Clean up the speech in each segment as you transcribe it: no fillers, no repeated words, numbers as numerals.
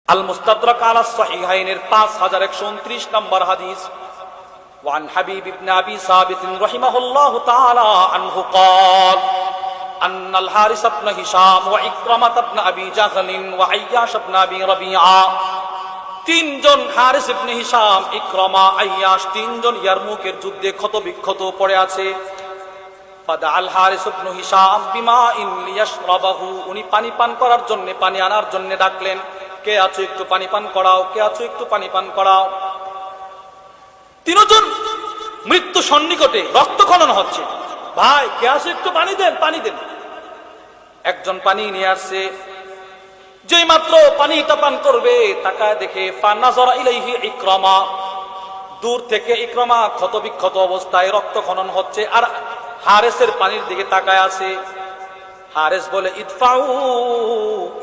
আল মুস্তাদরাক আলা সাহিহাইনের 5129 নম্বর হাদিস। ওয়ান হাবিব ইবনে আবি সাবিত রাহিমাহুল্লাহু তাআলা আনহু قال ان الحارث بن هشام وإكرمة بن ابي جهل وعياش بن ابي ربيعة তিনজন হারিস ইবনে হিশাম, ইকরামা, আইয়াশ তিনজন ইয়ারমুকের যুদ্ধে ক্ষতবিক্ষত পড়ে আছে। ফাদা আল হারিস ইবনে হিশাম বিমাইন লিয়াশরাবাহু, উনি পানি পান করার জন্য, পানি আনার জন্য ডাকলেন, কে আছো একটু পানি পান করাও, কে আছো একটু পানি পান করাও। তিনজন মৃত্যু সন্নিকটে, রক্তক্ষরণ হচ্ছে, ভাই কে আছো একটু পানি দেন, পানি দেন। একজন পানি নিয়ে আসছে, যেই মাত্র পানিটা পান করবে তাকায় দেখে ফানাজারা ইলাইহি ইকরামা, দূর থেকে ইকরামা ক্ষতবিক্ষত অবস্থায় রক্তক্ষরণ হচ্ছে আর হারেসের পানির দিকে তাকায় আছে। হারেস বলে ইদফাউ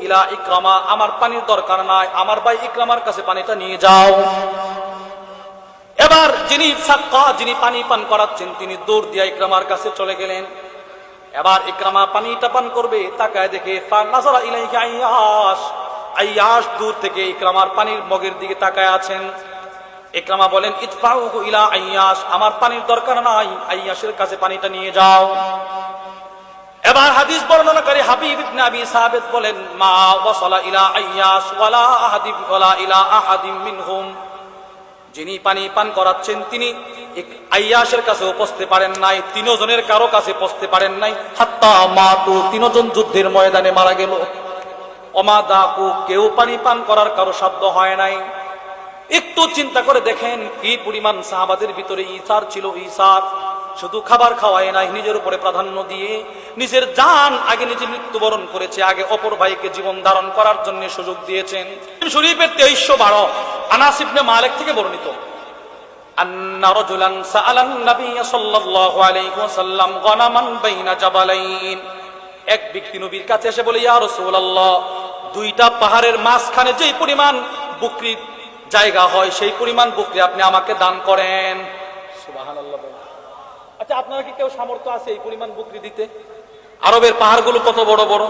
ইলা ইকরামা, আমার পানির দরকার নাই, আমার ভাই ইকরামার কাছে পানিটা নিয়ে যাও। এবার যিনি সাক্কা, যিনি পানি পান করাচ্ছেন, তিনি দৌড় দিয়ে ইকরামার কাছে চলে গেলেন। এবার ইকরামা পানিটা পান করবে, তাকায় দেখে ফানাজারা ইলাইহি আইয়াশ, আইয়াশ দূর থেকে ইকরামার পানির মগের দিকে তাকায় আছেন। ইকরামা বলেন ইদফাউহু ইলা আইয়াশ, আমার পানির দরকার নাই, আইয়াশের কাছে পানিটা নিয়ে যাও। এবার হাদিস বর্ণনাকারী হাবিব ইবনে আবি সাবিত বলেন মা ওয়াসালা ইলা আইয়াশ ওয়ালা আহাদিম ওয়ালা ইলা আহাদিম মিনহুম, যিনি পানি পান করাচ্ছেন তিনি আইয়াশের কাছে পৌঁছতে পারেন নাই, তিনজনের কারো কাছে পৌঁছতে পারেন নাই। হাত্তা মাতু, তিনজন যুদ্ধের ময়দানে মারা গেল। ওমা দাকু, কেউ পানি পান করার কারো সাধ্য হয় নাই। একটু চিন্তা করে দেখেন কি পরিমাণ সাহাবাদের ভিতরে ইসার ছিল। ইসার শুধু খাবার খাওয়ায় নাই, নিজের উপরে প্রাধান্য দিয়ে নিজের জান আগে নিজে মৃত্যুবরণ করেছে, আগে অপর ভাইকে জীবন ধারণ করার জন্য সুযোগ দিয়েছেন। শরীফের 2312 আনাস ইবনে মালিক থেকে বর্ণিত, আন্না রাজুলান সাআলান নবী সাল্লাল্লাহু আলাইহি ওয়াসাল্লাম গনামান বাইনা জাবালাইন, এক ব্যক্তি নবীর কাছে এসে বলে ইয়া রাসূলুল্লাহ, দুইটা পাহাড়ের মাঝখানে যেই পরিমাণ বকরির জায়গা হয় সেই পরিমাণ বকরি আপনি আমাকে দান করেন। সুবহানাল্লাহ। আচ্ছা, আপনারা কি কেউ সামর্থ্য আছে এই পরিমাণ বকরি দিতে? আরবের পাহাড়গুলো কত বড় বড়।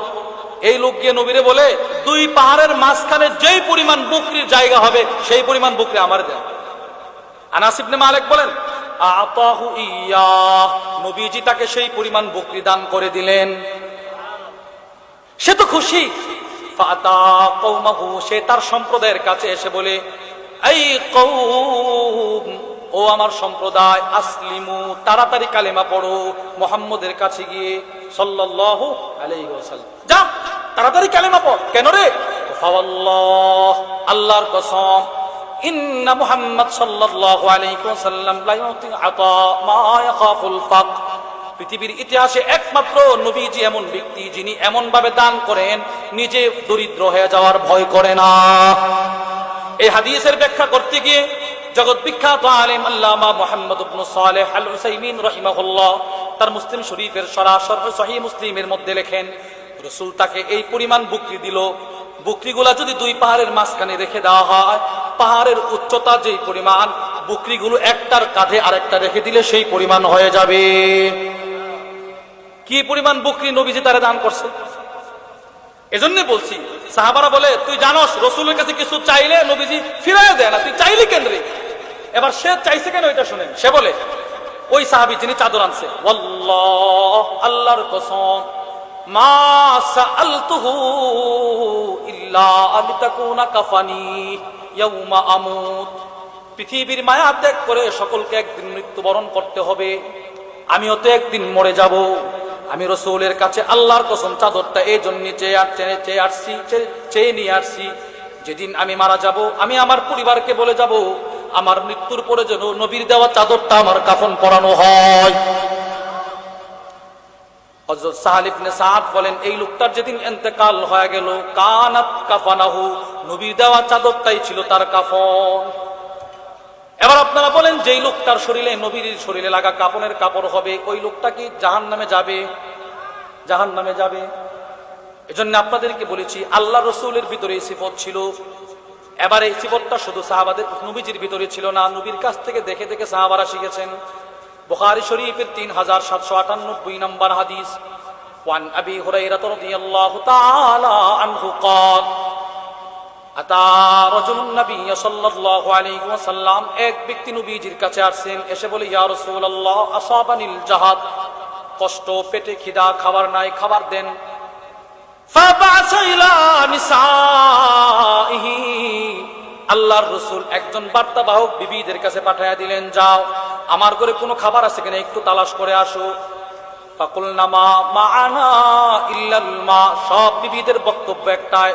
এই লোক গিয়ে নবীরে বলে দুই পাহাড়ের মাঝখানে যেই পরিমাণ বকরির জায়গা হবে সেই পরিমাণ বকরি আমার দেন। আনাস ইবনে মালিক বলেন আতাহু ইয়া, নবীজি তাকে সেই পরিমাণ বকরি দান করে দিলেন। সে তো খুশি। ফাতা কওমাহু, সে তার সম্প্রদায়ের কাছে এসে বলে এই কওম, ও আমার সম্প্রদায়, আসলিমু, তাড়াতাড়ি কালেমা পড়ো মুহাম্মদের কাছে গিয়ে সাল্লাল্লাহু আলাইহি ওয়াসাল্লাম, যা তাড়াতাড়ি কালেমা পড়। কেন রে? ফাওয়াল্লাহ, আল্লাহর কসম, ইন্না মুহাম্মদ সাল্লাল্লাহু আলাইহি ওয়াসাল্লাম লা ইউতি আতা মা ইয়াখাফুল ফাকর, পৃথিবীর ইতিহাসে একমাত্র নবীজি এমন ব্যক্তি যিনি এমন ভাবে দান করেন নিজে দরিদ্র হয়ে যাওয়ার ভয় করে না। এই হাদিসের ব্যাখ্যা করতে গিয়ে জগৎ বিখ্যাত আলেম আল্লামা মুহাম্মদ ইবনে সালেহ আল উসাইমিন রাহিমাহুল্লাহ তার মুসলিম শরীফের শরহ সহিহ মুসলিমের মধ্যে লেখেন, রাসূল তাকে এই পরিমাণ বকরি দিল, বকরিগুলা যদি দুই পাহাড়ের মাঝখানে রেখে দেওয়া হয়, পাহাড়ের উচ্চতা যেই পরিমাণ, বকরিগুলো একটার কাঁধে আরেকটা রেখে দিলে সেই পরিমাণ হয়ে যাবে। কি পরিমাণ বকরি নবীজি তারে দান করছে। এজন্য বলছি, সাহাবারা বলে তুই জানোস রাসূলের কাছে কিছু চাইলে নবীজি ফিরাইয়া দেয় না, তুই চাইলি কেন রে? এবার সে চাইছে কেন এটা শুনেন। সে বলে ওই সাহাবী যিনি চাদর আনছে, ওয়াল্লাহ, আল্লাহর কসম, মা সাআলতুহু ইল্লা আলিতাকুনা কাফানি ইয়াউমা আমুত, পৃথিবীর মায়া ত্যাগ করে সকলকে একদিন মৃত্যুবরণ করতে হবে, আমিও তো একদিন মরে যাব। আমি রাসূলের কাছে আল্লাহর কসম চাদরটা এই জন্য চেয়ে নিয়ে আসছি, যেদিন আমি মারা যাব আমি আমার পরিবারকে বলে যাব আমার মৃত্যুর পরে যেন নবীর দেওয়া চাদরটা আমার কাফন পরানো হয়। হযরত সাহল ইবনে সাদ বলেন এই লোকটার যেদিন ইন্তেকাল হয়ে গেল, কানাত কাফানাহু, নবীর দেওয়া চাদরটাই ছিল তার কাফন। এবার আপনারা বলেন যেই লোকটার শরীরে নবীর শরীরে লাগা কাপনের কাপড় হবে, ওই লোকটা কি জাহান্নামে যাবে? জাহান্নামে যাবে। এজন্য আপনাদেরকে বলেছি আল্লাহ রাসূলের ভিতরে এই সিফত ছিল। এবার এই সিফতটা শুধু সাহাবাদের, নবীজির ভিতরে ছিল না, নবীর কাছ থেকে দেখে দেখে সাহাবারা শিখেছেন। বুখারী শরীফের 3798 নম্বর হাদিস, ওয়ান আবি হুরায়রা রাদিয়াল্লাহু তাআলা আনহু قال আতা রাজুলুন নবী সাল্লাল্লাহু আলাইহি ওয়াসাল্লাম, এক ব্যক্তি নবীজির কাছে আসেন, এসে বলে, ইয়া রাসূলুল্লাহ আসাবানিল জাহাদ, কষ্ট, পেটে খিদা, খাবার নাই, খাবার দেন। ফাবাসা ইলা নিসাইহি, আল্লাহর রাসূল একজন বার্তাবাহক বিবিদের কাছে পাঠায়া দিলেন, যাও আমার ঘরে কোনো খাবার আছে কিনা একটু তালাশ করে আসো। ফাকুলনা মা মাআনা ইল্লাল মা, সব বিবিদের বক্তব্য একটাই,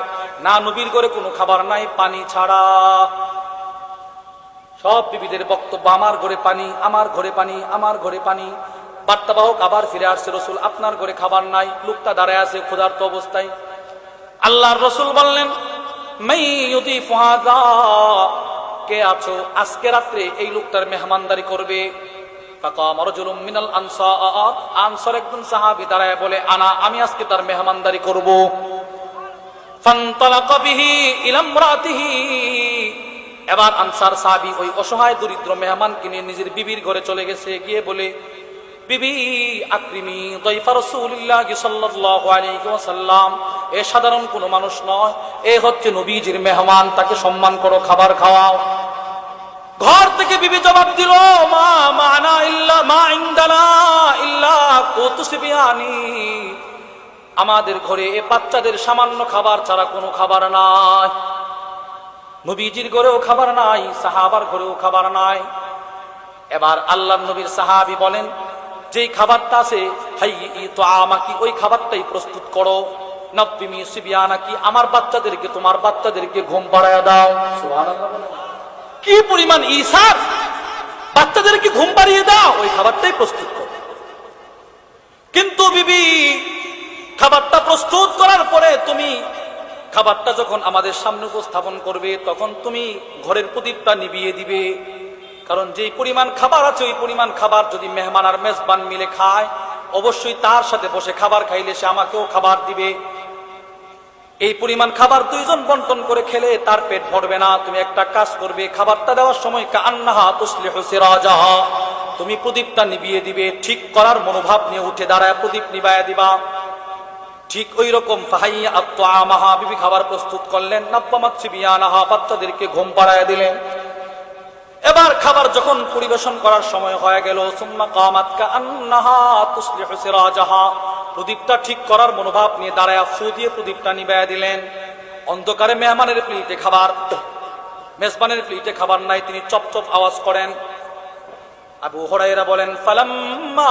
না নবীর ঘরে কোনো খাবার নাই পানি ছাড়া। সব বিবিদের বক্তব্য আমার ঘরে পানি, আমার ঘরে পানি, আমার ঘরে পানি। বার্তাবাহক আবার ফিরে আসছে, রাসূল আপনার ঘরে খাবার নাই। লোকটা দাঁড়ায় আছে ক্ষুধার্ত অবস্থায়। আল্লাহর রাসূল বললেন, মাই ইউদিফু হাযা, কে আছো আজকে রাত্রে এই লোকটার মেহমানদারি করবে? ফাকাম রাজুলুম মিনাল আনসার, আনসার একজন সাহাবী দাঁড়ায় বলে, আনা, আমি আজকে তার মেহমানদারি করব। ফান্তালাকা বিহি ইলা ইমরাতিহি, এবার আনসার সাহাবী ওই অসহায় দরিদ্র মেহমানকে নিয়ে নিজের বিবির ঘরে চলে গেছে। গিয়ে বলে, বিবি আকরিমি দাইফা রাসূলিল্লাহ সাল্লাল্লাহু আলাইহি ওয়াসাল্লাম, এ সাধারণ কোনো মানুষ নয়, এ হচ্ছে নবীজির মেহমান, তাকে সম্মান করো, খাবার খাওয়াও। ঘর থেকে বিবি জবাব দিল, মা মানা ইল্লা মা ইনদানা ইল্লা কুতুসবিয়ানি, আমাদের ঘরে এ বাচ্চাদের সামান্য খাবার ছাড়া কোনো খাবার নাই। নবীজির ঘরেও খাবার নাই, সাহাবার ঘরেও খাবার নাই। এবার আল্লাহর নবীর সাহাবী বলেন, যেই খাবারটা আছে, হাইয়ি তুআমাকি, ওই খাবারটাই প্রস্তুত করো। নাফিমি সিবিয়ানাকি, আমার বাচ্চাদেরকে, তোমার বাচ্চাদেরকে ঘুম পাড়ায়া দাও। সুবহানাল্লাহ, কি পরিমাণ ঈসার! বাচ্চাদেরকে ঘুম পাড়িয়ে দাও, ওই খাবারটাই প্রস্তুত করো। কিন্তু বিবি, খাবারটা প্রস্তুত করার পরে তুমি খাবারটা যখন আমাদের সামনে উপস্থাপন করবে, তখন তুমি ঘরের প্রদীপটা নিভিয়ে দিবে। কারণ যেই পরিমাণ খাবার আছে, ওই পরিমাণ খাবার যদি মেহমান আর মেজবান মিলে খায়, অবশ্যই তার সাথে বসে খাবার খাইলে সে আমাকেও খাবার দিবে। এই পরিমাণ খাবার দুইজন বন্টন করে খেলে তার পেট ভরবে না। তুমি একটা কাজ করবে, খাবারটা দেওয়ার সময় কান্নাহা তুসলিহু সিরাজাহা, তুমি প্রদীপটা নিভিয়ে দিবে। ঠিক করার মনোভাব নিয়ে উঠে দাঁড়ায় প্রদীপ নিভায়া দিবা। ঠিক ওই রকম ফাহাইয়া আত-তুআমাহা, বিবি খাবার প্রস্তুত করলেন। নাফামাত সিবিয়ানাহা, বাচ্চাদেরকে ঘুম পাড়ায়া দিলেন। এবার খাবার যখন পরিবেশন করার সময় হয়ে গেল, সুম্মা কামাত কান্নাহা তুসলিহু সিরাজাহা, প্রদীপটা ঠিক করার মনোভাব নিয়ে দাঁড়ায় ফু দিয়ে প্রদীপটা নিভায়া দিলেন। অন্ধকারে মেহমানের প্লেটে খাবার, মেজবানের প্লেটে খাবার নাই, তিনি চপ চপ আওয়াজ করেন। আবু হুরায়রা বলেন, ফালাম্মা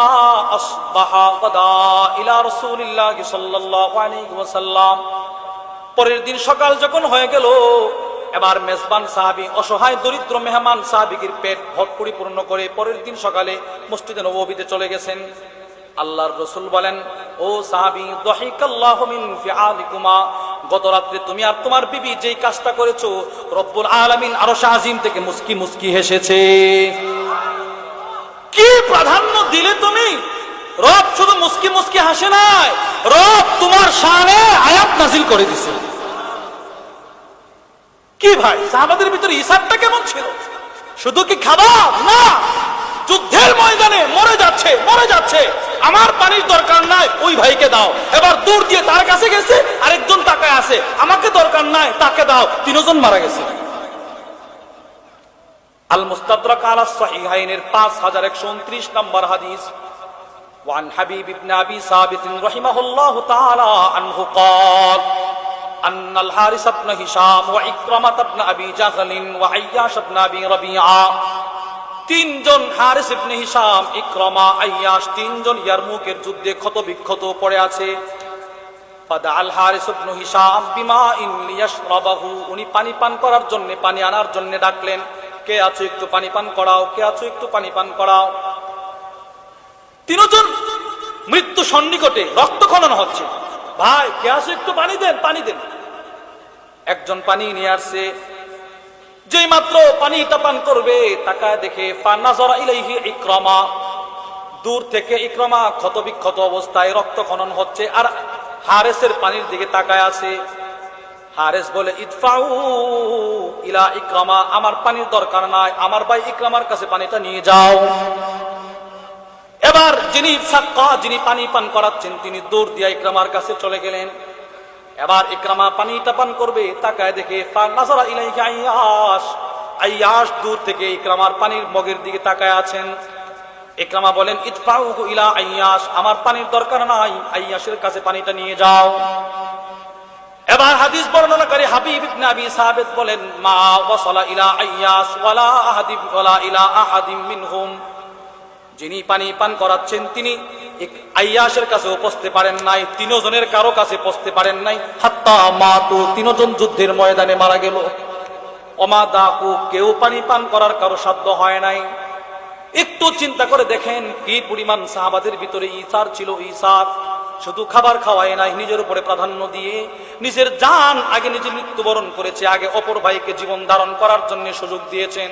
আসবাহা গাদা ইলা রাসূলিল্লাহি সাল্লাল্লাহু আলাইহি ওয়াসাল্লাম, পরের দিন সকাল যখন হয়ে গেল, এবার মেজবান সাহাবী অসহায় দরিদ্র মেহমান সাহাবীর পেট পরিপূর্ণ করে পরের দিন সকালে মসজিদে নববীতে চলে গেছেন। আল্লাহর রাসূল বলেন, ও সাহাবী, দাহিকাল্লাহু মিন ফিআলিকুমা, গত রাতে তুমি আর তোমার বিবি যেই কাজটা করেছো, রব্বুল আলামিন আরশ আজিম থেকে মুস্কি মুস্কি হেসেছে। কি প্রাধান্য দিলে তুমি! রব শুধু মুস্কি মুস্কি হাসে নাই, রব তোমার শানে আয়াত নাযিল করে দিয়েছে। কি ভাই, সাহাবাদের ভিতরে ইসাবটা কেমন ছিল! শুধু কি খাবার না, যুদ্ধের ময়দানে মরে যাচ্ছে, আমার পানির দরকার নাই, ওই ভাইকে দাও। এবার দূর দিয়ে তার কাছে গেছে, আরেকজন তাকায় আছে, আমাকে দরকার নাই, তাকে দাও। তিনজন মারা গেছে। আল মুস্তাদরাক আলা সাহিহাইনের 5129 নম্বর হাদিস। ওয়ান হাবিব ইবনে আবি সাবিত রাহিমাহুল্লাহু তাআলা আনহু قال أن الحارث بن هشام وإكرمة بن أبي جهل وعياش بن أبي ربيعة, তিনজন, হারিস ইবনে হিশাম, ইকরামা, আইয়াশ, তিনজন ইয়ারমুকের যুদ্ধে ক্ষত বিক্ষত পড়ে আছে। ফাদাআল হারিস ইবনে হিশাম বিমাইন লিয়াশরাবাহু, উনি পানি পান করার জন্য, পানি আনার জন্য ডাকলেন, কে আছো একটু পানি পান করাও, কে আছো একটু পানি পান করাও। তিনজন মৃত্যু সন্নিকটে, রক্তক্ষরণ হচ্ছে, ভাই কে আছো একটু পানি দেন, পানি দেন। একজন পানি নিয়ে আসছে, যেই মাত্র পানিটা পান করবে, তাকায় দেখে ফানাজারা ইলাইহি ইকরামা, দূর থেকে ইকরামা ক্ষত বিক্ষত অবস্থায় রক্তক্ষরণ হচ্ছে, আর হারেসের পানির দিকে তাকায় আছে। হারেস বলে, ইদফাউ ইলা ইকরামা, আমার পানির দরকার নাই, আমার ভাই ইকরামার কাছে পানিটা নিয়ে যাও। এবার যিনি সাক্কা, যিনি পানি পান করাচ্ছেন, তিনি দৌড় দিয়ে ইকরামার কাছে চলে গেলেন। এবার ইকরামা পানিটা পান করবে, তাকায় দেখে ফানাজারা ইলাইহি আইয়াশ, আইয়াশ দূর থেকে ইকরামার পানির মগের দিকে তাকায় আছেন। ইকরামা বলেন ইদফাউহু ইলা আইয়াশ, আমার পানির দরকার নাই, আইয়াশের কাছে পানিটা নিয়ে যাও। এবার হাদিস বর্ণনাকারী হাবিব ইবনে আবি সাবিত বলেন মা ওয়াসালা ইলা আইয়াশ ওয়ালা ইলা আহাদিম মিনহুম, যিনি পানি পান করাচ্ছেন তিনি আইয়াশের কাছেও পৌঁছতে পারেন নাই, তিনজনের কারো কাছে পৌঁছতে পারেন নাই। হাত্তা মাতু, তিনজন যুদ্ধের ময়দানে মারা গেল। ওমা দাকু, কেউ পানি পান করার কারো সাধ্য হয় নাই। একটু চিন্তা করে দেখেন কি পরিমাণ সাহাবাদের ভিতরে ইসার ছিল। ইসার শুধু খাবার খাওয়ায় নাই, নিজের উপরে প্রাধান্য দিয়ে নিজের জান আগে নিজে মৃত্যুবরণ করেছে, আগে অপর ভাইকে জীবন ধারণ করার জন্য সুযোগ দিয়েছেন।